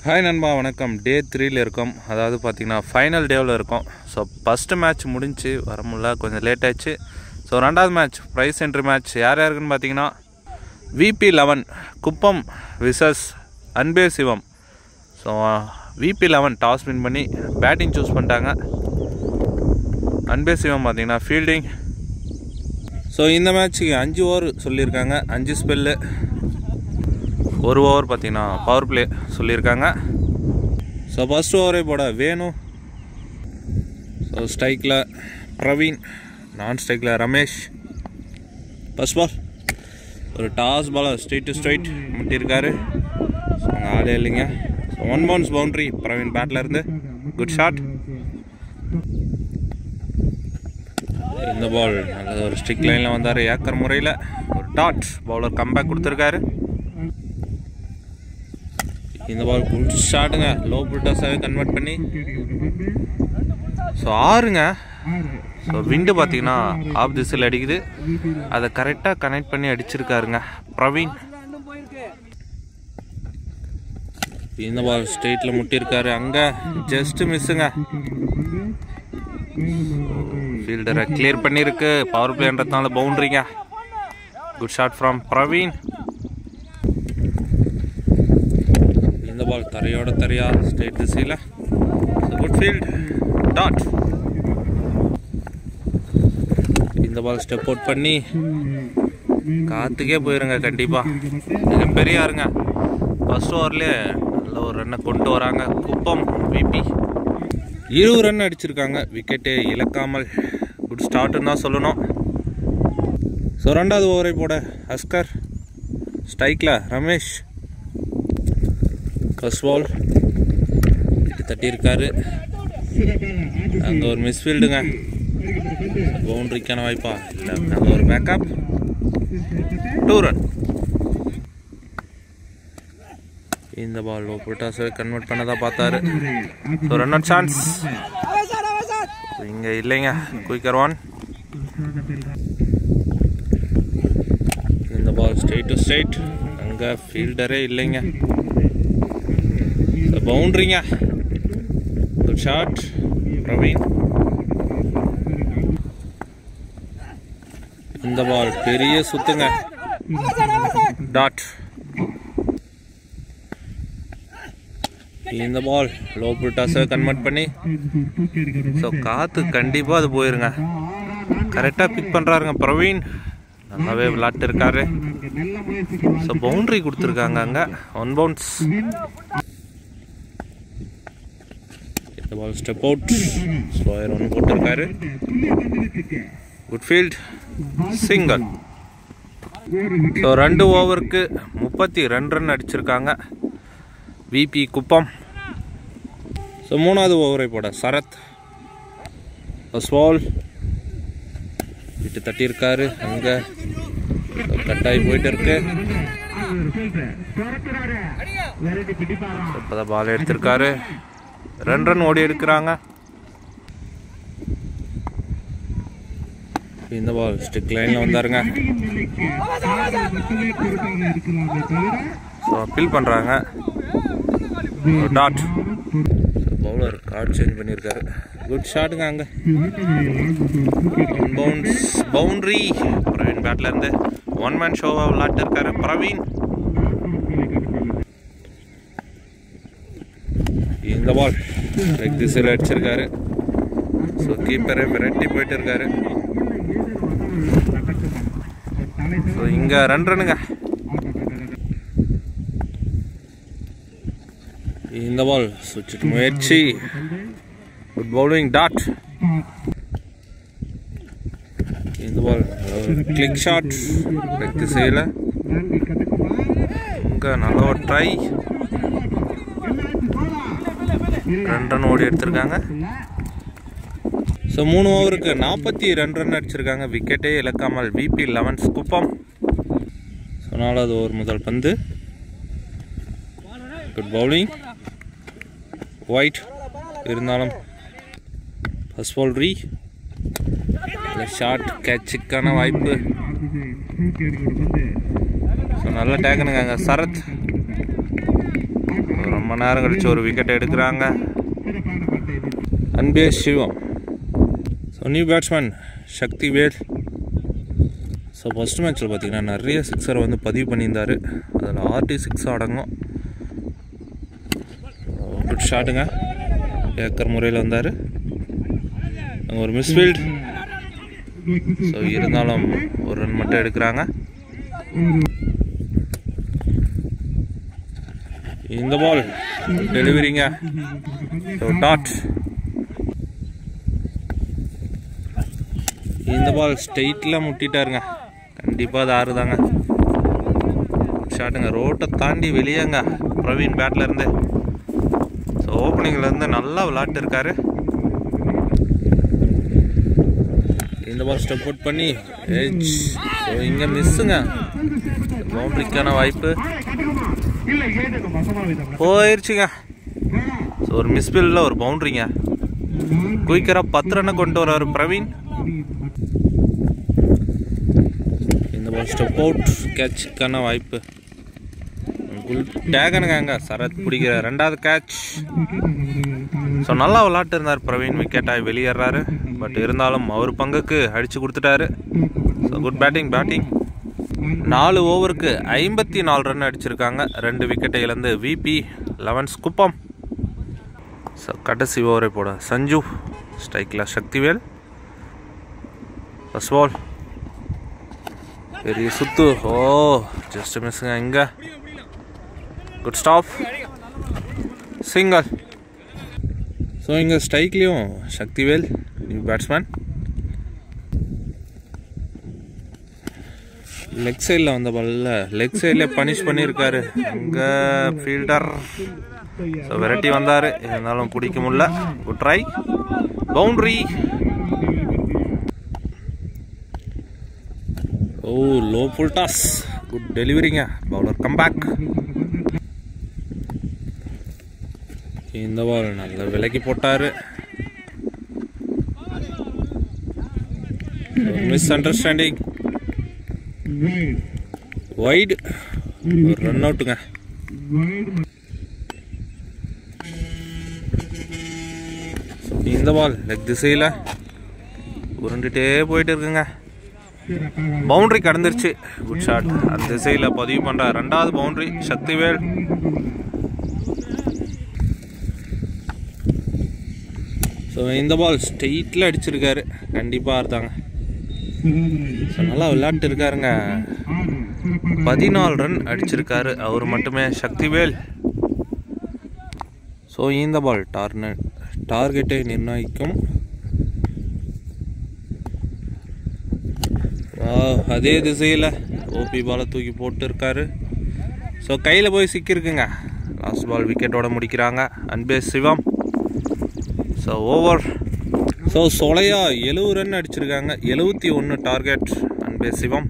Hi நண்பா, வணக்கம். டே 3ல் இருக்கோம். அதாவது பார்த்திங்கன்னா ஃபைனல் டேவில் இருக்கோம். ஸோ ஃபஸ்ட்டு மேட்ச் முடிஞ்சு வர முடியல, கொஞ்சம் லேட் ஆச்சு. ஸோ ரெண்டாவது மேட்ச் ப்ரைஸ் என்ட்ரி மேட்ச் யார் யாருக்குன்னு பார்த்தீங்கன்னா VP11 குப்பம் விசஸ் அன்பே சிவம். ஸோ VP11 டாஸ் வின் பண்ணி பேட்டிங் சூஸ் பண்ணிட்டாங்க. அன்பே சிவம் பார்த்திங்கன்னா ஃபீல்டிங். ஸோ இந்த மேட்ச்சுக்கு 5 ஓவர் சொல்லியிருக்காங்க, 5 ஸ்பெல்லு, 1 ஓவர் பார்த்திங்கன்னா பவர் பிளே சொல்லியிருக்காங்க. ஸோ ஃபஸ்ட் ஓவரே போட வேணும். ஸோ ஸ்ட்ரைக்கில் பிரவீன், நான் ஸ்ட்ரைக்கில் ரமேஷ். ஃபஸ்ட் பால் ஒரு toss ball straight to straight முட்டியிருக்காரு. ஸோ அங்கே ஆளே இல்லைங்க. ஸோ 1 பவுன்ஸ் பவுண்ட்ரி பிரவீன் பேட்டில் இருந்து. Good shot. இந்த பால் நல்லது, ஒரு ஸ்ட்ரிக் லைனில் வந்தார் ஏக்கர் முறையில். ஒரு டாட் பவுலர் கம்பேக் கொடுத்துருக்காரு. இந்த பால் குட் ஷாட்டுங்க, லோ புல்டாஸாகவே கன்வெர்ட் பண்ணி. ஸோ 6ங்க. ஸோ விண்டு பார்த்தீங்கன்னா ஆஃப் திசையில் அடிக்குது, அதை கரெக்டாக கனெக்ட் பண்ணி அடிச்சிருக்காருங்க பிரவீன். இந்த பால் ஸ்ட்ரெயிட்டில் முட்டியிருக்காரு, அங்கே ஜஸ்ட் மிஸ்ஸுங்க. ஃபீல்டரை கிளியர் பண்ணியிருக்கு, பவர் பிளேன்றதுனால பவுண்ட்ரிங்க. Good shot from Praveen. இந்த பால் தரையோட தரையா ஸ்ட்ரெயிட் திசையில். Good field, dot. இந்த பால் ஸ்டெப் அவுட் பண்ணி காத்துக்கே போயிருங்க கண்டிப்பாக. மிகப்பெரிய ஆறுங்க. ஃபர்ஸ்ட் ஓவர்லேயே நல்ல ஒரு ரன்னை கொண்டு வராங்க குப்பம் VP. 20 ரன் அடிச்சிருக்காங்க, விக்கெட்டே இழக்காமல். குட் ஸ்டார்ட்னு தான் சொல்லணும். ஸோ ரெண்டாவது ஓவரை போட அஸ்கர், ஸ்ட்ரைக்கில் ரமேஷ். ஃபர்ஸ்ட் பால் தட்டியிருக்காரு, அங்கே ஒரு மிஸ்ஃபீல்டுங்க. பவுண்ட்ரிக்கான வாய்ப்பா இல்லை, அங்கே ஒரு பேக்கப். 2 ரன். இந்த பால் புல்டாஸை கன்வெர்ட் பண்ணதான் பார்த்தாரு. ஸோ ரன் அவுட் சான்ஸ் இங்கே இல்லைங்க. குயிக்கர் 1. இந்த பால் ஸ்ட்ரெயிட் டு ஸ்ட்ரெயிட், அங்கே ஃபீல்டரே இல்லைங்க. பவுண்ட்ரிங்க. Good shot Praveen. இந்த பால் பெரிய சுத்துங்க, டாட். இந்த பால் லோ புல்டாஸை கன்வெர்ட் பண்ணி. ஸோ காற்று கண்டிப்பாக அது போயிருங்க. கரெக்டாக பிக் பண்ணுறாருங்க பிரவீன், நல்லாவே விளாட்டு இருக்காரு. ஸோ பவுண்ட்ரி கொடுத்துருக்காங்க, அங்கே 1 பவுன்ஸ். இந்த பால் ஸ்டெப் அவுட், ஸ்லோயர் 1 போட்டிருக்காரு. Good field, single. ஸோ 2 ஓவருக்கு 32 ரன் அடிச்சிருக்காங்க VP குப்பம். ஸோ 3வது ஓவரை போட சரத். ஃபர்ஸ்ட் பால் விட்டு தட்டியிருக்காரு, அங்கே கட்டாகி போயிட்டு இருக்கு. இப்போதான் பால் எடுத்திருக்காரு. 2 ரன் ஓடி எடுக்கிறாங்க. இந்த பால் ஸ்டிக் லைனில் வந்தாருங்க. ஸோ அப்பீல் பண்ணுறாங்க. டாட். பவுலர் கார்டு சேஞ்ச் பண்ணியிருக்காரு. குட் ஷாட்டுங்க, அங்கே 1 பவுன்ஸ் பவுண்ட்ரி பிரவீன் பேட்டில் இருந்து. 1 மேன் ஷோவாக விளாட்டு இருக்காரு பிரவீன். இந்த பால் லெக் திசையில் அடிச்சிருக்காரு. ஸோ கீப்பரே விரட்டி போயிட்டு இருக்காரு. ஸோ இங்கே 2 ரன்னுங்க. இந்த பால் சுவிட்ச் முயற்சி, குட் பவுலிங், டாட். இந்த பால் கிளிக் ஷாட் லெக் திசையில், இங்கே நல்ல ஒரு ட்ரை. 2 ரன் ஓடி எடுத்திருக்காங்க. ஸோ 3 ஓவருக்கு 42 ரன் அடிச்சிருக்காங்க, விக்கெட்டே இழக்காமல் VP11 குப்பம். ஸோ 4வது ஓவர் முதல் பந்து. Good bowling, white. இருந்தாலும் ஃபர்ஸ்ட் பால் ரீ, ஷார்ட் கேட்சுக்கான வாய்ப்பு. ஸோ நல்ல டேக்குனுங்க அங்கே சரத். ரொம்ப ரொம்ப நேரம் கழிச்சு ஒரு விக்கெட் எடுக்கிறாங்க Anbesh Shivam. So new batsman Sakthivel. So first மேட்ச்சில் பார்த்தீங்கன்னா நிறைய சிக்ஸரை வந்து பதிவு பண்ணியிருந்தார். அதில் RT6 அடங்கும். குட் ஷாட்டுங்க. ஏக்கர் முறையில் வந்தார். அங்கே ஒரு மிஸ்ஃபீல்ட். ஸோ இருந்தாலும் ஒரு ரன் மட்டும் எடுக்கிறாங்க. இந்த பால் டெலிவரிங்க. So dot. இந்த பால் ஸ்ட்ரெயிட்டில் முட்டிட்டாருங்க. கண்டிப்பாக அது 6 தாங்க. ஷாட்டுங்க. ரோட்டை தாண்டி வெளியேங்க பிரவீன் பேட்லேருந்து. ஸோ ஓப்பனிங்லேருந்து நல்லா விளையாட்டு இருக்காரு. இந்த பால் ஸ்டெப் அவுட் பண்ணி எட்ஜ். ஸோ இங்கே மிஸ்ஸுங்க. பவுண்டரிக்கான வாய்ப்பு போயிடுச்சுங்க. ஸோ ஒரு மிஸ்ஃபீல்டில் ஒரு பவுண்டரிங்க. குயிக்கராக 10 ரன்னை கொண்டு வர்றாரு பிரவீன். இந்த பால் ஸ்டெப் அவுட். கேட்சுக்கான வாய்ப்பு. டேகனுங்க சரத் பிடிக்கிற 2வது கேட்ச். ஸோ நல்லா விளையாட்டு இருந்தார் பிரவீன். விக்கெட்டாக வெளியேறாரு. பட் இருந்தாலும் அவர் பங்குக்கு அடித்து கொடுத்துட்டாரு. So good batting. 4 ஓவருக்கு 54 ரன் அடிச்சிருக்காங்க. 2 விக்கெட்டை இழந்து VP 11 குப்பம். ஸோ கடைசி ஓவரை போட சஞ்சு. ஸ்ட்ரைக்கில் சக்திவேல். ஃபர்ஸ்ட் பால் பெரிய சுத்து. ஓ ஜஸ்ட் மிஸ்ஸுங்க. இங்கே குட் ஸ்டாப். சிங்கிள். ஸோ இங்கே ஸ்ட்ரைக்லேயும் சக்திவேல் நியூ பேட்ஸ்மேன். லெக் சைடில் வந்த பால்ல லெக் சைடில் பனிஷ் பண்ணியிருக்காரு அங்கே ஃபீல்டர். ஸோ வெரைட்டி வந்தார். இருந்தாலும் பிடிக்க முடியல. Good try. Boundary. Oh low full toss. Good டெலிவரிங்க. Bowler comeback. இந்த பால் நல்ல விலைக்கு போட்டார். Misunderstanding. வைட். ஒரு ரன் அவுட்டுங்க. இந்த பால் லெக் திசையில் உருண்டுட்டே போயிட்டு இருக்குங்க. பவுண்டரி கடந்துருச்சு. Good shot. அந்த திசையில் பதிவு பண்ணுற 2வது பவுண்டரி சக்திவேல். ஸோ இந்த பால் ஸ்ட்ரெயிட்டில் அடிச்சிருக்காரு. கண்டிப்பாக இருந்தாங்க. ஸோ நல்லா விளையாட்டு இருக்காருங்க. 14 ரன் அடிச்சிருக்காரு அவர் மட்டுமே சக்திவேல். ஸோ இந்த பால் டார்கெட்டை நிர்ணயிக்கும். அதே திசையில் OP பாலை தூக்கி போட்டு இருக்காரு. ஸோ கையில் போய் சிக்கியிருக்குங்க. லாஸ்ட் பால் விக்கெட்டோட முடிக்கிறாங்க Anbesh Shivam. So over. So சொலையா 70 ரன் அடிச்சிருக்காங்க. 71 டார்கெட் அன்பேஷ் சிவம்.